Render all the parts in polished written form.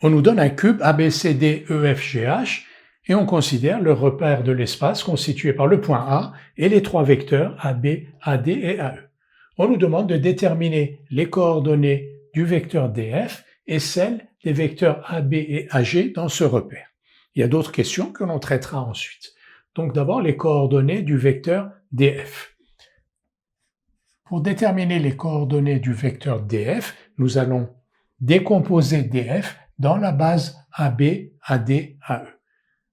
On nous donne un cube ABCDEFGH et on considère le repère de l'espace constitué par le point A et les trois vecteurs AB, AD et AE. On nous demande de déterminer les coordonnées du vecteur DF et celles des vecteurs AB et AG dans ce repère. Il y a d'autres questions que l'on traitera ensuite. Donc d'abord les coordonnées du vecteur DF. Pour déterminer les coordonnées du vecteur DF, nous allons décomposer DF dans la base AB, AD, AE.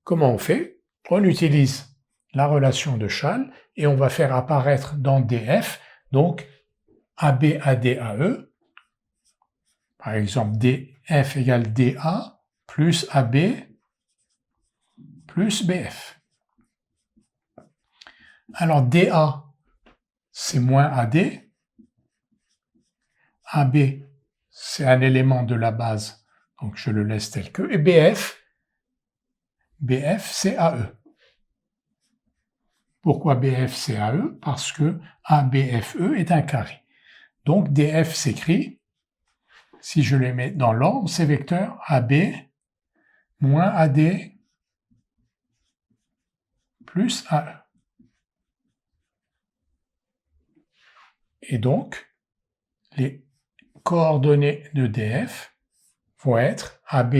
Comment on fait? On utilise la relation de Schall et on va faire apparaître dans DF, donc AB, AD, AE. Par exemple, DF égale DA plus AB plus BF. Alors DA, c'est moins AD. AB, c'est un élément de la base, donc je le laisse tel que. Et BF, c'est AE. Pourquoi BF c'est AE? Parce que ABFE est un carré. Donc DF s'écrit, si je les mets dans l'ordre, ces vecteurs AB moins AD plus AE. Et donc, les coordonnées de DF vont être AB,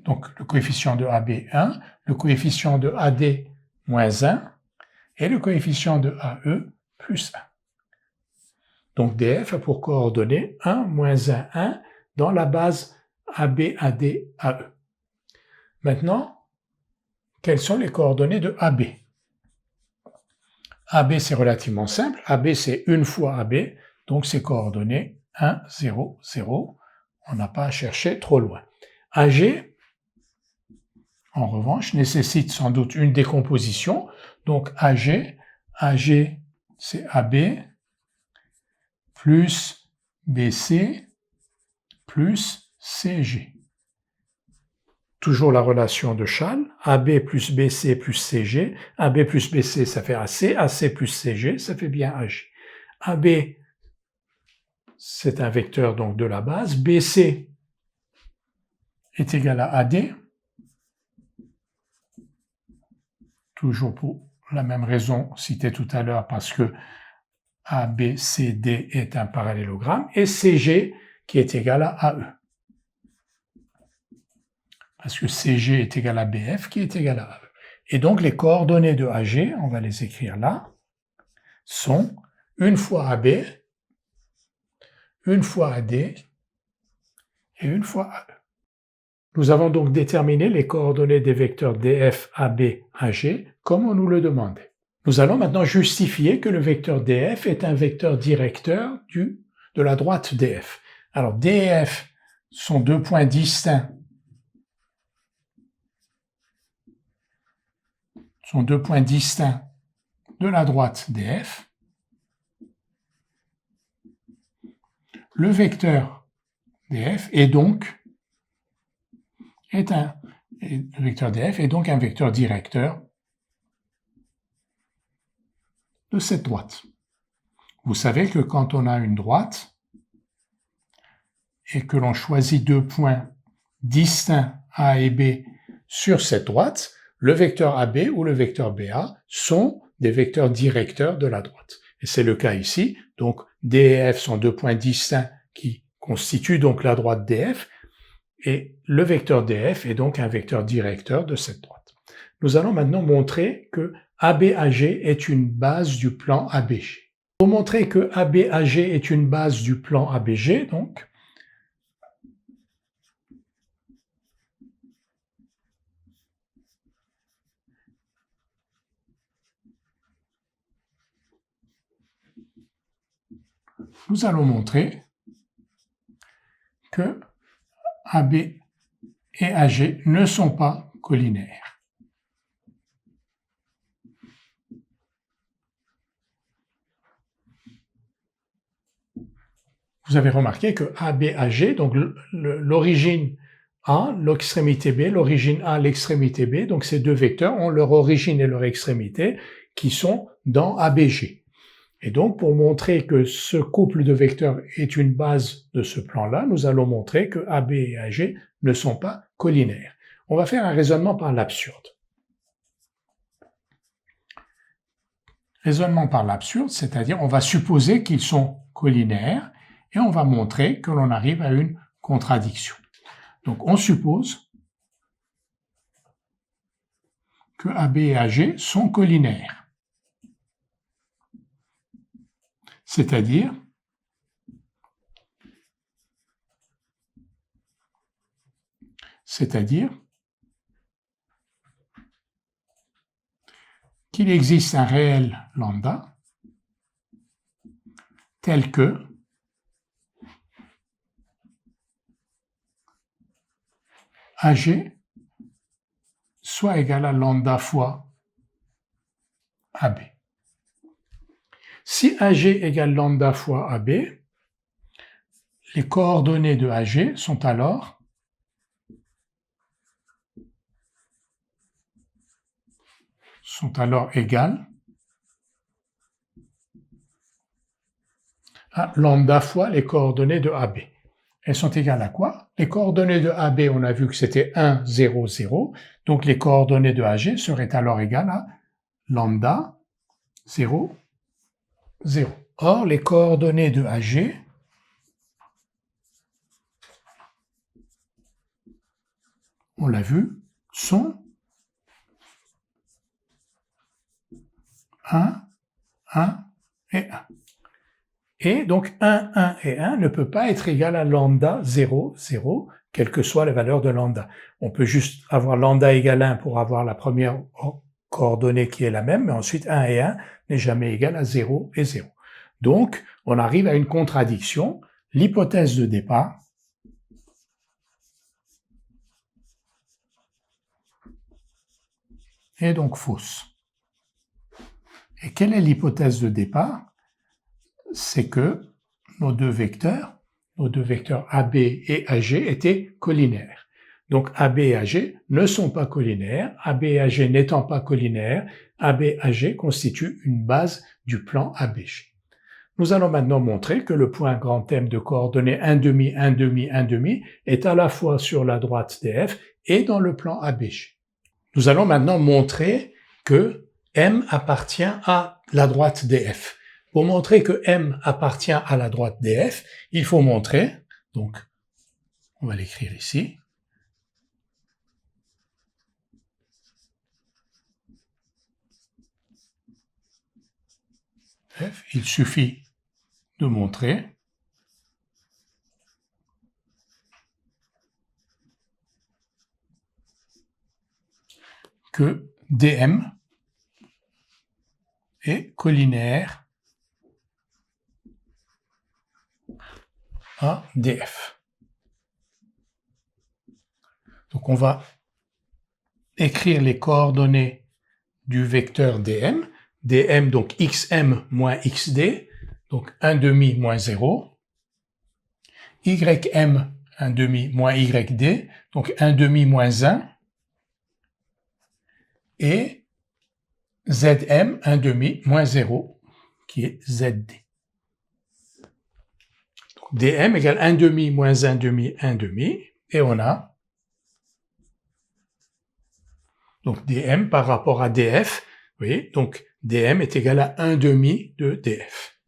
donc le coefficient de AB 1, le coefficient de AD moins 1 et le coefficient de AE plus 1. Donc DF a pour coordonnées 1, moins 1, 1 dans la base AB, AD, AE. Maintenant, quelles sont les coordonnées de AB? AB c'est relativement simple, AB c'est une fois AB, donc c'est coordonnées 1, 0, 0. On n'a pas à chercher trop loin. AG, en revanche, nécessite sans doute une décomposition. Donc AG c'est AB plus BC plus CG. Toujours la relation de Schall, AB plus BC plus CG. AB plus BC, ça fait AC, AC plus CG, ça fait bien AG. AB, c'est un vecteur donc de la base. BC est égal à AD, toujours pour la même raison citée tout à l'heure, parce que ABCD est un parallélogramme, et CG qui est égal à AE. Parce que CG est égal à BF qui est égal à AE. Et donc les coordonnées de AG, on va les écrire là, sont une fois AB, une fois AD et une fois AE. Nous avons donc déterminé les coordonnées des vecteurs DF, AB, AG comme on nous le demandait. Nous allons maintenant justifier que le vecteur DF est un vecteur directeur de la droite DF. Alors DF sont deux points distincts. Sont deux points distincts de la droite DF. Le vecteur DF est donc un vecteur directeur de cette droite. Vous savez que quand on a une droite et que l'on choisit deux points distincts A et B sur cette droite, le vecteur AB ou le vecteur BA sont des vecteurs directeurs de la droite. Et c'est le cas ici. Donc D et F sont deux points distincts qui constituent donc la droite DF, et le vecteur DF est donc un vecteur directeur de cette droite. Nous allons maintenant montrer que ABAG est une base du plan ABG. Pour montrer que ABAG est une base du plan ABG, donc, nous allons montrer que AB et AG ne sont pas collinaires. Vous avez remarqué que ABAG, donc l'origine A, l'extrémité B, l'origine A, l'extrémité B, donc ces deux vecteurs ont leur origine et leur extrémité qui sont dans ABG. Et donc, pour montrer que ce couple de vecteurs est une base de ce plan-là, nous allons montrer que AB et AG ne sont pas collinaires. On va faire un raisonnement par l'absurde. Raisonnement par l'absurde, c'est-à-dire on va supposer qu'ils sont collinaires et on va montrer que l'on arrive à une contradiction. Donc on suppose que AB et AG sont collinaires. C'est-à-dire qu'il existe un réel lambda tel que AG soit égal à lambda fois AB. Si AG égale lambda fois AB, les coordonnées de AG sont alors égales à lambda fois les coordonnées de AB. Elles sont égales à quoi? Les coordonnées de AB, on a vu que c'était 1, 0, 0, donc les coordonnées de AG seraient alors égales à lambda 0, 0. Or, les coordonnées de AG on l'a vu, sont 1, 1 et 1. Et donc 1, 1 et 1 ne peut pas être égal à lambda 0, 0, quelle que soit la valeur de lambda. On peut juste avoir lambda égale 1 pour avoir la première coordonnée qui est la même, mais ensuite 1 et 1 n'est jamais égal à 0 et 0. Donc, on arrive à une contradiction. L'hypothèse de départ est donc fausse. Et quelle est l'hypothèse de départ? C'est que nos deux vecteurs AB et AG étaient collinaires. Donc AB et AG ne sont pas collinaires. AB et AG n'étant pas collinaires, AB et AG constituent une base du plan ABG. Nous allons maintenant montrer que le point grand M de coordonnées 1,5, 1,5, 1,5 est à la fois sur la droite DF et dans le plan ABG. Nous allons maintenant montrer que M appartient à la droite DF. Pour montrer que M appartient à la droite DF, il faut montrer, donc on va l'écrire ici, F, il suffit de montrer que DM est collinaire à DF. Donc on va écrire les coordonnées du vecteur DM. DM, donc xm moins xd, donc 1,5 moins 0. ym, 1,5 moins yd, donc 1,5 moins 1. Et zm, 1,5 moins 0, qui est zd. Donc dm égale 1,5 moins 1,5, 1,5, et on a donc dm par rapport à df, vous voyez, donc dm est égal à 1,5 de df.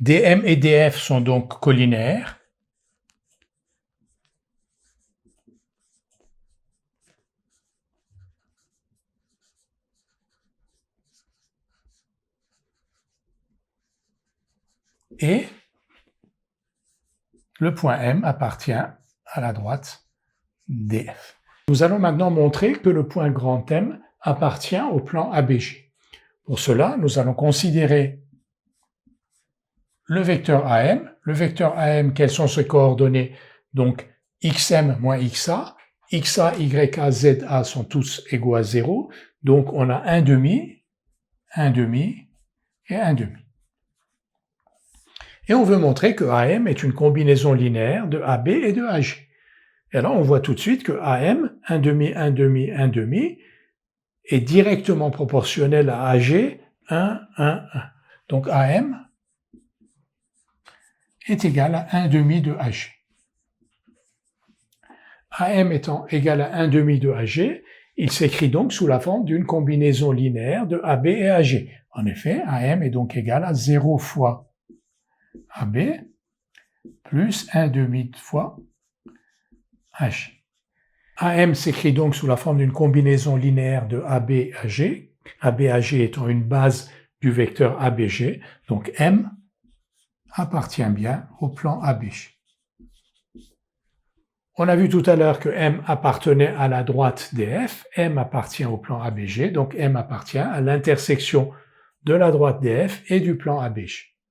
dm et df sont donc collinaires. Et le point M appartient à la droite DF. Nous allons maintenant montrer que le point grand M appartient au plan ABG. Pour cela, nous allons considérer le vecteur AM. Le vecteur AM, quelles sont ses coordonnées? Donc, xm moins xa, xa, yk, za sont tous égaux à 0. Donc, on a 1,5, 1,5 et 1,5. Et on veut montrer que AM est une combinaison linéaire de AB et de AG. Et alors, on voit tout de suite que AM, 1 demi, 1 demi, 1 demi, est directement proportionnel à AG, 1, 1, 1. Donc AM est égal à 1 demi de AG. AM étant égal à 1 demi de AG, il s'écrit donc sous la forme d'une combinaison linéaire de AB et AG. En effet, AM est donc égal à 0 fois AB plus 1 demi fois AG. AM s'écrit donc sous la forme d'une combinaison linéaire de AB-AG, AB-AG étant une base du vecteur ABG, donc M appartient bien au plan ABG. On a vu tout à l'heure que M appartenait à la droite DF, M appartient au plan ABG, donc M appartient à l'intersection de la droite DF et du plan ABG.